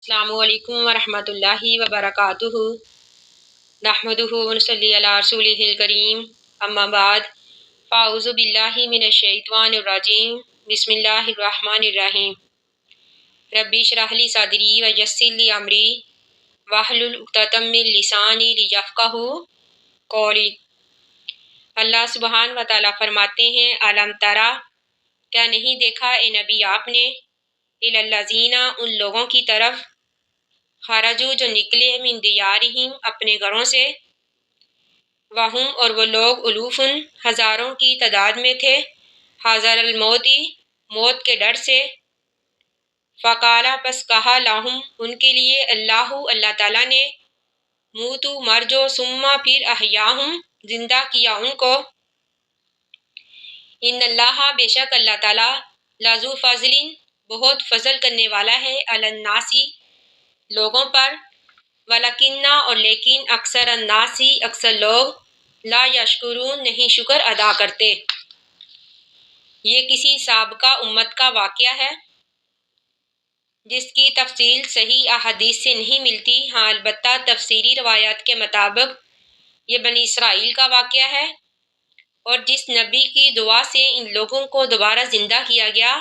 السلام علیکم ورحمۃ اللہ وبرکاتہ نحمدہ ونصلی علی رسولہ الکریم اما بعد فاعوذ باللہ من الشیطان الرجیم بسم اللہ الرحمن الرحیم ربی اشرح لی صدری ویسر لی امری واحلل عقدۃ من لسانی لیفقہوا قولی۔ اللہ سبحانہ و تعالیٰ فرماتے ہیں علم ترا، کیا نہیں دیکھا اے نبی آپ نے، الی الذین ان لوگوں کی طرف، خرجو جو نکلے من دیارہم اپنے گھروں سے، وہم اور وہ لوگ الوفن ہزاروں کی تعداد میں تھے، حذر الموتی موت کے ڈر سے، فقالا پس کہا لہم ان کے لیے اللہ تعالیٰ نے، موتو مر جو ثم پھر احیاہم زندہ کیا ان کو، ان اللہ بے شک اللہ تعالیٰ لذو فضل بہت فضل کرنے والا ہے، علی الناسی لوگوں پر، ولیکن اور لیکن اکثر الناسی اکثر لوگ لا یشکرون نہیں شکر ادا کرتے۔ یہ کسی سابقہ امت کا واقعہ ہے جس کی تفصیل صحیح احادیث سے نہیں ملتی، ہاں البتہ تفسیری روایات کے مطابق یہ بنی اسرائیل کا واقعہ ہے، اور جس نبی کی دعا سے ان لوگوں کو دوبارہ زندہ کیا گیا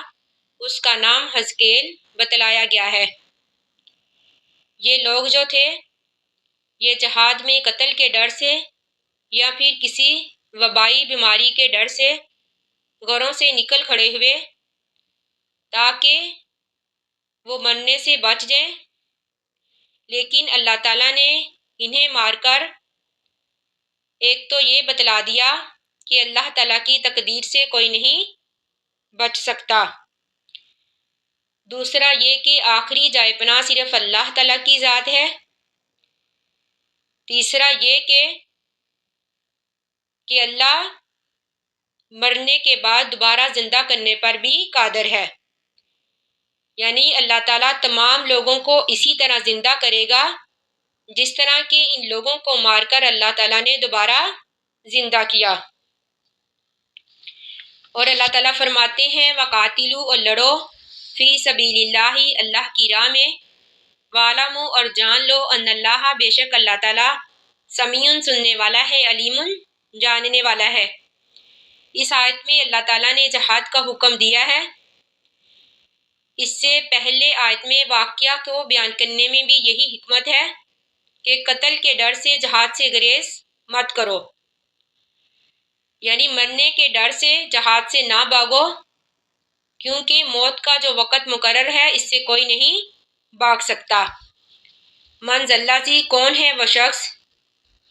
اس کا نام حزقیل بتلایا گیا ہے۔ یہ لوگ جو تھے یہ جہاد میں قتل کے ڈر سے یا پھر کسی وبائی بیماری کے ڈر سے گھروں سے نکل کھڑے ہوئے تاکہ وہ مرنے سے بچ جائیں، لیکن اللہ تعالیٰ نے انہیں مار کر ایک تو یہ بتلا دیا کہ اللہ تعالیٰ کی تقدیر سے کوئی نہیں بچ سکتا، دوسرا یہ کہ آخری جائے پناہ صرف اللہ تعالیٰ کی ذات ہے، تیسرا یہ کہ اللہ مرنے کے بعد دوبارہ زندہ کرنے پر بھی قادر ہے، یعنی اللہ تعالیٰ تمام لوگوں کو اسی طرح زندہ کرے گا جس طرح کہ ان لوگوں کو مار کر اللہ تعالیٰ نے دوبارہ زندہ کیا۔ اور اللہ تعالیٰ فرماتے ہیں وقاتلو اور لڑو فی سبیل اللہ اللہ کی راہ میں، وعلموا اور جان لو ان اللہ بے شک اللہ تعالیٰ سمیع سننے والا ہے، علیم جاننے والا ہے۔ اس آیت میں اللہ تعالیٰ نے جہاد کا حکم دیا ہے، اس سے پہلے آیت میں واقعہ کو بیان کرنے میں بھی یہی حکمت ہے کہ قتل کے ڈر سے جہاد سے گریز مت کرو، یعنی مرنے کے ڈر سے جہاد سے نہ بھاگو، کیونکہ موت کا جو وقت مقرر ہے اس سے کوئی نہیں بھاگ سکتا۔ من ذا الذی کون ہے وہ شخص،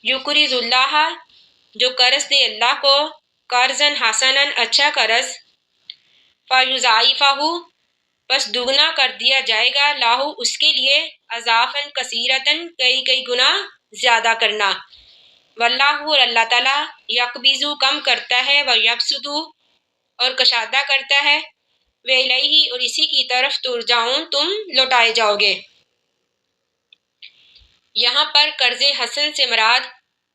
یقرض اللہ جو قرض دے اللہ کو، قرضا حسنا اچھا قرض، فیضاعفہ پس دگنا کر دیا جائے گا، لاہ اس کے لیے، اضعافا کثیرتا کئی گنا زیادہ کرنا، واللہ اور اللہ تعالیٰ یقبض کم کرتا ہے، ویبسط اور کشادہ کرتا ہے، وإلیہ اور اسی کی طرف ترجعون تم لوٹائے جاؤ گے۔ یہاں پر قرض حسن سے مراد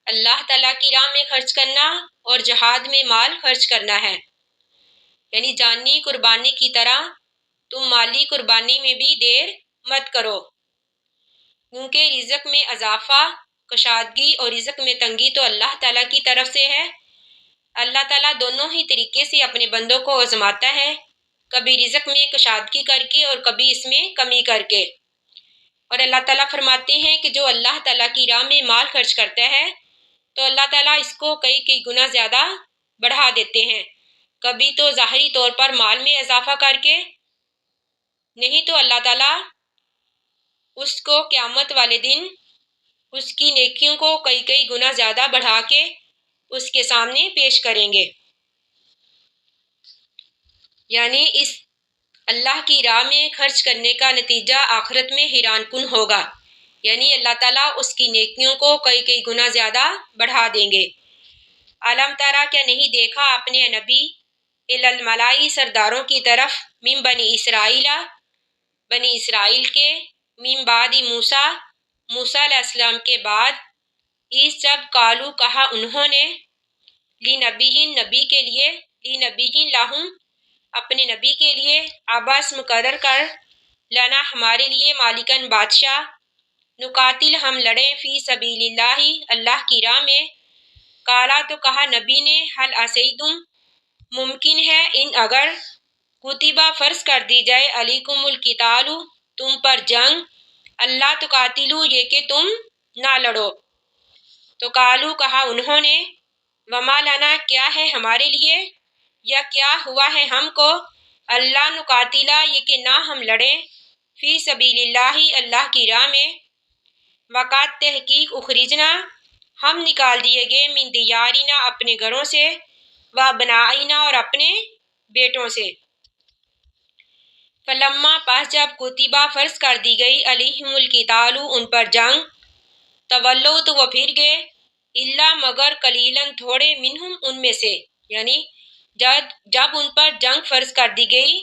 اللہ تعالیٰ کی راہ میں خرچ کرنا اور جہاد میں مال خرچ کرنا ہے، یعنی جانی قربانی کی طرح تم مالی قربانی میں بھی دیر مت کرو، کیونکہ رزق میں اضافہ، کشادگی اور رزق میں تنگی تو اللہ تعالیٰ کی طرف سے ہے۔ اللہ تعالیٰ دونوں ہی طریقے سے اپنے بندوں کو آزماتا ہے، کبھی رزق میں کشادگی کر کے اور کبھی اس میں کمی کر کے، اور اللہ تعالیٰ فرماتے ہیں کہ جو اللہ تعالیٰ کی راہ میں مال خرچ کرتا ہے تو اللہ تعالیٰ اس کو کئی گنا زیادہ بڑھا دیتے ہیں، کبھی تو ظاہری طور پر مال میں اضافہ کر کے، نہیں تو اللہ تعالیٰ اس کو قیامت والے دن اس کی نیکیوں کو کئی گنا زیادہ بڑھا کے اس کے سامنے پیش کریں گے، یعنی اس اللہ کی راہ میں خرچ کرنے کا نتیجہ آخرت میں حیران کن ہوگا، یعنی اللہ تعالیٰ اس کی نیکیوں کو کئی گنا زیادہ بڑھا دیں گے۔ علم ترا کیا نہیں دیکھا آپ نے نبی، الی الملائی سرداروں کی طرف، من بنی اسرائیل بنی اسرائیل کے، من بعد موسیٰ موسیٰ علیہ السلام کے بعد، اس جب قالو کہا انہوں نے، لنبی نبی کے لیے، لنبی لہم اپنے نبی کے لیے، عباس مقرر کر، لنا ہمارے لیے مالکن بادشاہ، نقاتل ہم لڑیں فی سبیل اللہ اللہ کی راہ میں، کالا تو کہا نبی نے حل عصیتم ممکن ہے ان اگر کتبہ فرض کر دی جائے علیکم القتال تم پر جنگ، اللہ تقاتلو یہ کہ تم نہ لڑو، تو قالو کہا انہوں نے وما لنا کیا ہے ہمارے لیے یا کیا ہوا ہے ہم کو، اللہ نقاتلہ یہ کہ نہ ہم لڑیں فی سبیل اللہ اللہ کی راہ میں، وقات تحقیق اخرجنا ہم نکال دیے گئے من دیارنا اپنے گھروں سے، و بنائنا اور اپنے بیٹوں سے، فلما پس جب کتبہ فرض کر دی گئی علیہم القتال ان پر جنگ، تولو تو وہ پھر گئے، الا مگر قلیلاً تھوڑے منہم ان میں سے، یعنی جب ان پر جنگ فرض کر دی گئی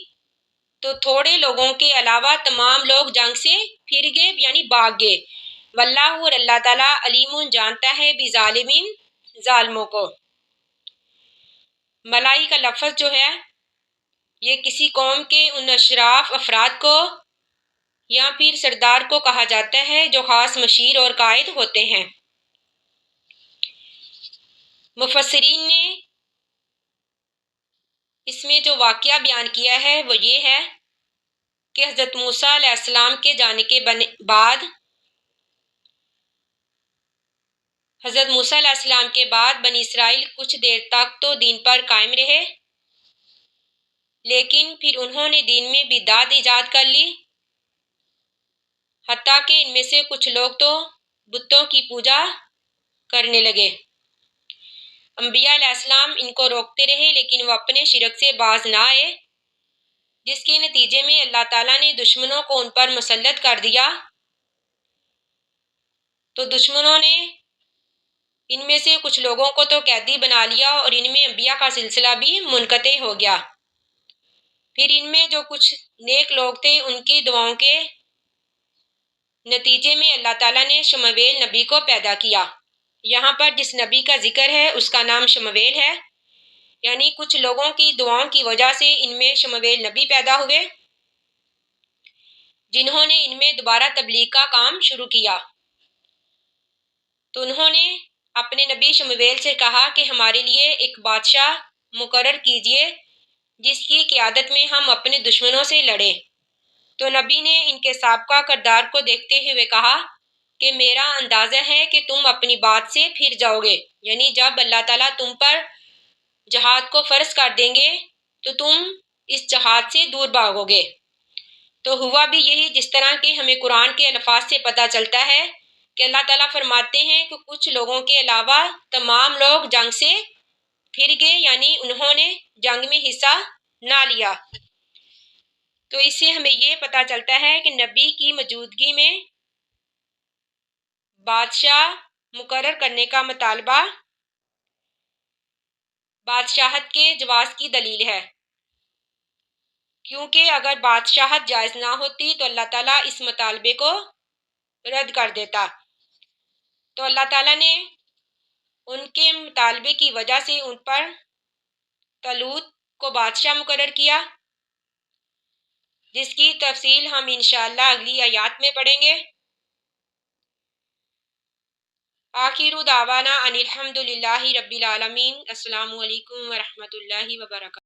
تو تھوڑے لوگوں کے علاوہ تمام لوگ جنگ سے پھر گئے یعنی بھاگ گئے، واللہ اور اللہ تعالیٰ علیم جانتا ہے بظالمین ظالموں کو۔ ملائی کا لفظ جو ہے یہ کسی قوم کے ان اشراف افراد کو یا پھر سردار کو کہا جاتا ہے جو خاص مشیر اور قائد ہوتے ہیں۔ مفسرین نے اس میں جو واقعہ بیان کیا ہے وہ یہ ہے کہ حضرت موسیٰ علیہ السلام کے جانے کے بعد حضرت موسیٰ علیہ السلام کے بعد بنی اسرائیل کچھ دیر تک تو دین پر قائم رہے، لیکن پھر انہوں نے دین میں بدعت ایجاد کر لی، حتیٰ کہ ان میں سے کچھ لوگ تو بتوں کی پوجا کرنے لگے۔ انبیاء علیہ السلام ان کو روکتے رہے لیکن وہ اپنے شرک سے باز نہ آئے، جس کے نتیجے میں اللہ تعالیٰ نے دشمنوں کو ان پر مسلط کر دیا، تو دشمنوں نے ان میں سے کچھ لوگوں کو تو قیدی بنا لیا اور ان میں انبیاء کا سلسلہ بھی منقطع ہو گیا۔ پھر ان میں جو کچھ نیک لوگ تھے ان کی دعاؤں کے نتیجے میں اللہ تعالیٰ نے شمویل نبی کو پیدا کیا۔ یہاں پر جس نبی کا ذکر ہے اس کا نام شمویل ہے، یعنی کچھ لوگوں کی دعاؤں کی وجہ سے ان میں شمویل نبی پیدا ہوئے، جنہوں نے ان میں دوبارہ تبلیغ کا کام شروع کیا۔ تو انہوں نے اپنے نبی شمویل سے کہا کہ ہمارے لیے ایک بادشاہ مقرر کیجئے جس کی قیادت میں ہم اپنے دشمنوں سے لڑیں۔ تو نبی نے ان کے سابقہ کردار کو دیکھتے ہوئے کہا کہ میرا اندازہ ہے کہ تم اپنی بات سے پھر جاؤ گے، یعنی جب اللہ تعالیٰ تم پر جہاد کو فرض کر دیں گے تو تم اس جہاد سے دور بھاگو گے۔ تو ہوا بھی یہی جس طرح کہ ہمیں قرآن کے الفاظ سے پتہ چلتا ہے کہ اللہ تعالیٰ فرماتے ہیں کہ کچھ لوگوں کے علاوہ تمام لوگ جنگ سے پھر گئے، یعنی انہوں نے جنگ میں حصہ نہ لیا۔ تو اس سے ہمیں یہ پتہ چلتا ہے کہ نبی کی موجودگی میں بادشاہ مقرر کرنے کا مطالبہ بادشاہت کے جواز کی دلیل ہے، کیونکہ اگر بادشاہت جائز نہ ہوتی تو اللہ تعالیٰ اس مطالبے کو رد کر دیتا۔ تو اللہ تعالیٰ نے ان کے مطالبے کی وجہ سے ان پر طالوت کو بادشاہ مقرر کیا، جس کی تفصیل ہم انشاءاللہ اگلی آیات میں پڑھیں گے۔ آخر دعوانا ان الحمد للہ رب العالمین۔ السلام علیکم ورحمۃ اللہ وبرکاتہ۔